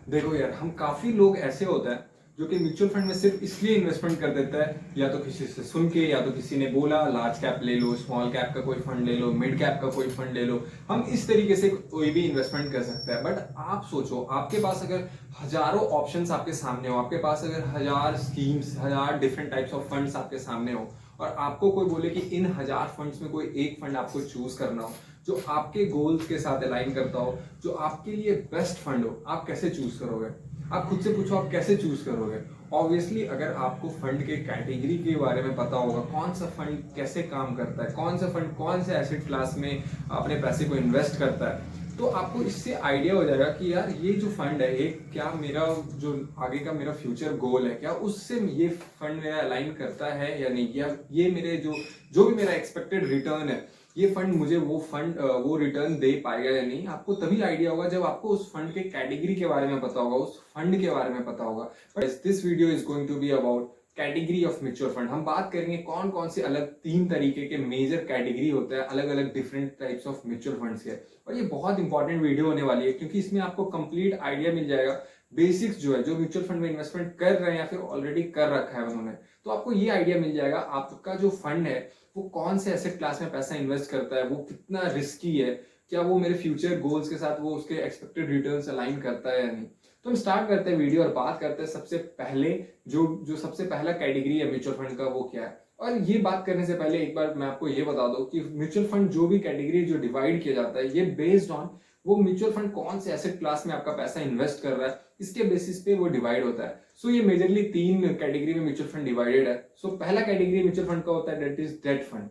देखो यार, हम काफी लोग ऐसे होते हैं जो कि म्यूचुअल फंड में सिर्फ इसलिए इन्वेस्टमेंट कर देता है, या तो किसी से सुन के, या तो किसी ने बोला लार्ज कैप ले लो, स्मॉल कैप का कोई फंड ले लो, मिड कैप का कोई फंड ले लो। हम इस तरीके से कोई भी इन्वेस्टमेंट कर सकते हैं। बट आप सोचो, आपके पास अगर हजारों ऑप्शंस आपके सामने हो, आपके पास अगर हजार स्कीम्स, हजार डिफरेंट टाइप्स ऑफ फंड्स आपके सामने हो, और आपको कोई बोले कि इन हजार फंड्स में कोई एक फंड आपको चूज करना हो जो आपके गोल्स के साथ अलाइन करता हो, जो आपके लिए बेस्ट फंड हो, आप कैसे चूज करोगे? आप खुद से पूछो, आप कैसे चूज करोगे? ऑब्वियसली अगर आपको फंड के कैटेगरी के बारे में पता होगा, कौन सा फंड कैसे काम करता है, कौन सा फंड कौन से एसेट क्लास में अपने पैसे को इन्वेस्ट करता है, तो आपको इससे आइडिया हो जाएगा कि यार ये जो फंड है, ये क्या मेरा जो आगे का मेरा फ्यूचर गोल है, क्या उससे ये फंड मेरा अलाइन करता है या नहीं, या ये मेरे जो जो भी मेरा एक्सपेक्टेड रिटर्न है, ये फंड मुझे वो रिटर्न दे पाएगा या नहीं। आपको तभी आइडिया होगा जब आपको उस फंड के कैटेगरी के बारे में पता होगा, उस फंड के बारे में पता होगा। But this video is going to be about category of mutual fund. हम बात करेंगे कौन कौन से अलग 3 तरीके के मेजर कैटेगरी होते हैं अलग अलग different types of mutual funds के। और ये बहुत इंपॉर्टेंट वीडियो होने वाली है, क्योंकि इसमें आपको कंप्लीट आइडिया मिल जाएगा, बेसिक्स जो है, जो म्यूचुअल फंड में इन्वेस्टमेंट कर रहे हैं या फिर ऑलरेडी कर रखा है उन्होंने, तो आपको ये आइडिया मिल जाएगा आपका जो फंड है वो कौन से एसेट क्लास में पैसा इन्वेस्ट करता है, वो कितना रिस्की है, क्या वो मेरे फ्यूचर गोल्स के साथ वो उसके एक्सपेक्टेड रिटर्न्स अलाइन करता है या नहीं। तो हम स्टार्ट करते हैं वीडियो और बात करते हैं सबसे पहले जो जो सबसे पहला कैटेगरी है म्यूचुअल फंड का, वो क्या है। और ये बात करने से पहले एक बार मैं आपको ये बता दूं कि म्यूचुअल फंड जो भी कैटेगरी जो डिवाइड किया जाता है, ये बेस्ड ऑन वो म्यूचुअल फंड कौन से एसेट क्लास में आपका पैसा इन्वेस्ट कर रहा है, इसके बेसिस पे वो डिवाइड होता है। सो ये मेजरली 3 कैटेगरी में म्यूचुअल फंड डिवाइडेड है। सो पहला कैटेगरी म्यूचुअल फंड का होता है, दैट इज डेट फंड।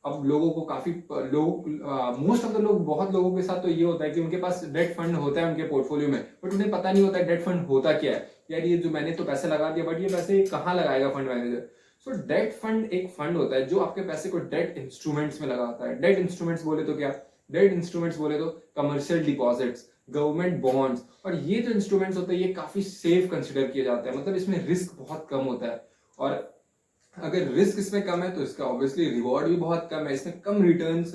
अब लोगों को काफी लोग मोस्ट ऑफ द लोग, बहुत लोगों के साथ तो ये होता है कि उनके पास डेट फंड होता है उनके पोर्टफोलियो में, बट उन्हें पता नहीं होता है डेट फंड होता क्या है। यार ये जो मैंने तो पैसे लगा दिया, बट ये पैसे कहाँ लगाएगा फंड मैनेजर? सो डेट फंड एक फंड होता है जो आपके पैसे को डेट इंस्ट्रूमेंट्स में लगाता है। डेट इंस्ट्रूमेंट्स बोले तो क्या? डेट इंस्ट्रूमेंट्स बोले तो कमर्शियल डिपॉजिट्स, गवर्नमेंट बॉन्ड्स। और ये जो इंस्ट्रूमेंट्स होते हैं ये काफी सेफ कंसिडर किए जाते हैं, मतलब इसमें रिस्क बहुत कम होता है। और अगर रिस्क इसमें कम है तो इसका ऑब्वियसली रिवॉर्ड भी बहुत कम है, इसमें कम रिटर्न्स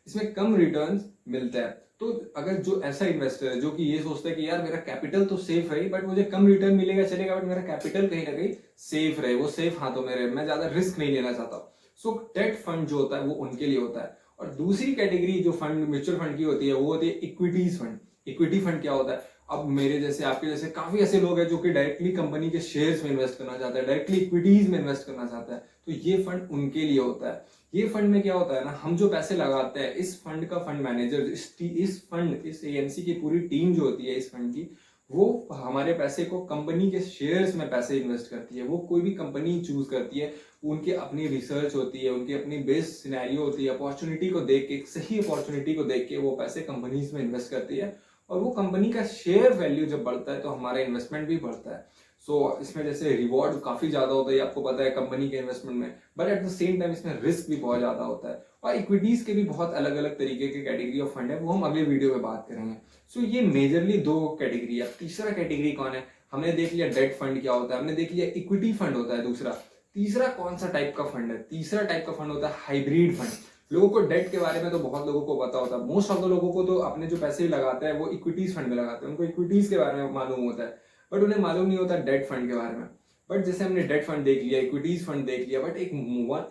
इसमें कम रिटर्न्स मिलता है। तो अगर जो ऐसा इन्वेस्टर है जो कि ये सोचता है कि यार मेरा कैपिटल तो सेफ है बट मुझे कम रिटर्न मिलेगा चलेगा, बट मेरा कैपिटल कहीं ना कहीं सेफ रहे, वो सेफ हाथों में रहे, मैं ज्यादा रिस्क नहीं लेना चाहता। सो डेट फंड जो होता है वो उनके लिए होता है। और दूसरी कैटेगरी जो फंड म्यूचुअल फंड की होती है वो होती है इक्विटीज फंड। इक्विटी फंड क्या होता है? अब मेरे जैसे, आपके जैसे काफी ऐसे लोग हैं जो कि डायरेक्टली कंपनी के शेयर्स में इन्वेस्ट करना चाहता है, डायरेक्टली इक्विटीज में इन्वेस्ट करना चाहता है, तो ये फंड उनके लिए होता है। ये फंड में क्या होता है ना, हम जो पैसे लगाते हैं, इस फंड का फंड मैनेजर, इस एएमसी की पूरी टीम जो होती है इस फंड की, वो हमारे पैसे को कंपनी के शेयर्स में पैसे इन्वेस्ट करती है। वो कोई भी कंपनी चूज करती है, उनकी अपनी रिसर्च होती है, उनकी अपनी बेस्ड सिनेरियो होती है, अपॉर्चुनिटी को देख के, सही अपॉर्चुनिटी को देख के वो पैसे कंपनीज में इन्वेस्ट करती है। और वो कंपनी का शेयर वैल्यू जब बढ़ता है तो हमारा इन्वेस्टमेंट भी बढ़ता है। सो इसमें जैसे रिवॉर्ड काफी ज्यादा होता है, आपको पता है, कंपनी के इन्वेस्टमेंट में, but at the same time इसमें रिस्क भी बहुत ज्यादा होता है। और इक्विटीज के भी बहुत अलग अलग तरीके के कैटेगरी ऑफ फंड है, वो हम अगले वीडियो में बात करेंगे। सो ये मेजरली 2 कैटेगरी है। तीसरा कैटेगरी कौन है? हमने देख लिया डेट फंड क्या होता है, हमने देख लिया इक्विटी फंड होता है दूसरा। तीसरा कौन सा टाइप का फंड है? तीसरा टाइप का फंड होता है हाइब्रिड फंड। लोगों को डेट के बारे में तो बहुत लोगों को पता होता है, मोस्ट ऑफ द लोगों को तो अपने जो पैसे लगाते हैं वो इक्विटीज फंड में लगाते हैं, उनको इक्विटीज के बारे में मालूम होता है, बट उन्हें मालूम नहीं होता डेट फंड के बारे में। बट जैसे हमने डेट फंड देख लिया, इक्विटीज फंड देख लिया, बट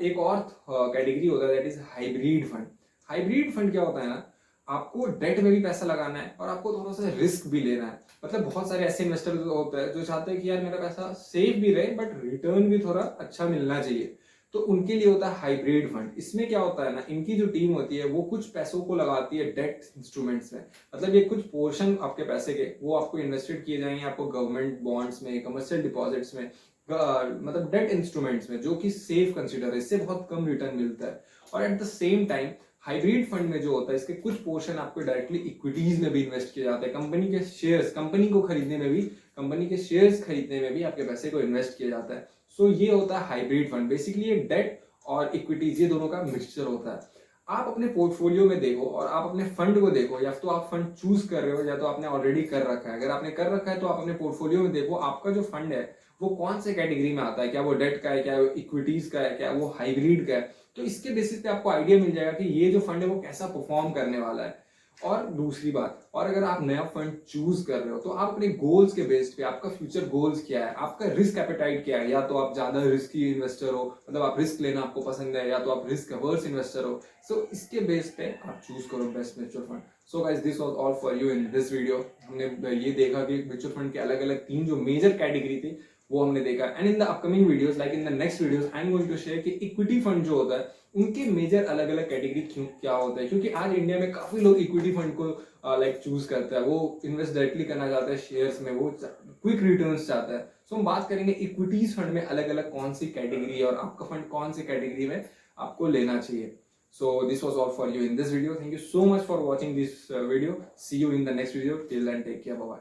एक और कैटेगरी होता है, that is hybrid fund. Hybrid fund क्या होता है ना, आपको डेट में भी पैसा लगाना है और आपको थोड़ा सा रिस्क भी लेना है। मतलब बहुत सारे ऐसे इन्वेस्टर होते हैं जो चाहते हैं कि यार मेरा पैसा सेफ भी रहे बट रिटर्न भी थोड़ा अच्छा मिलना चाहिए, तो उनके लिए होता है हाइब्रिड फंड। इसमें क्या होता है ना, इनकी जो टीम होती है वो कुछ पैसों को लगाती है डेट इंस्ट्रूमेंट्स में, मतलब ये कुछ पोर्शन आपके पैसे के वो आपको इन्वेस्टेड किए जाएंगे, आपको गवर्नमेंट बॉन्ड्स में, कमर्शियल डिपॉजिट्स में, मतलब डेट इंस्ट्रूमेंट्स में, जो कि सेफ कंसिडर है, इससे बहुत कम रिटर्न मिलता है। और at the same time hybrid fund में जो होता है, इसके कुछ पोर्शन आपको डायरेक्टली इक्विटीज में भी इन्वेस्ट किए जाते हैं, कंपनी के शेयर्स, कंपनी को खरीदने में भी, कंपनी के शेयर्स खरीदने में भी आपके पैसे को इन्वेस्ट किया जाता है। सो ये होता है हाइब्रिड फंड। बेसिकली ये डेट और इक्विटीज, ये दोनों का मिक्सचर होता है। आप अपने पोर्टफोलियो में देखो और आप अपने फंड को देखो, या तो आप फंड चूज कर रहे हो या तो आपने ऑलरेडी कर रखा है। अगर आपने कर रखा है तो आप अपने पोर्टफोलियो में देखो आपका जो फंड है वो कौन से कैटेगरी में आता है, क्या वो डेट का है, क्या वो इक्विटीज का है, क्या वो हाइब्रिड का है। तो इसके बेसिस पे आपको आइडिया मिल जाएगा कि ये जो फंड है वो कैसा परफॉर्म करने वाला है। और दूसरी बात, और अगर आप नया फंड चूज कर रहे हो तो आप अपने गोल्स के बेस्ड पे, आपका फ्यूचर गोल्स क्या है, आपका रिस्क एपेटाइट क्या है, या तो आप ज्यादा रिस्की इन्वेस्टर हो, मतलब आप रिस्क लेना आपको पसंद है, या तो आप रिस्क अवर्स इन्वेस्टर हो, सो इसके बेस पे आप चूज करो best mutual fund. So guys, this was all for you in this video. हमने ये देखा कि म्यूचुअल फंड के अलग अलग 3 जो मेजर कैटेगरी थी वो हमने देखा, and in the upcoming videos, like in the next videos, I am going to share कि इक्विटी फंड जो होता है उनके मेजर अलग अलग कैटेगरी क्यों क्या होता है, क्योंकि आज इंडिया में काफी लोग इक्विटी फंड को लाइक चूज करता है, वो इन्वेस्ट डायरेक्टली करना चाहता है शेयर्स में, वो क्विक रिटर्न्स चाहता है। सो हम बात करेंगे इक्विटीज फंड में अलग अलग कौन सी कैटेगरी है और आपका फंड कौन सी कैटेगरी में आपको लेना चाहिए। So this was all for you in this video. Thank you so much for watching this video. See you in the next video. Till then take care, bye bye.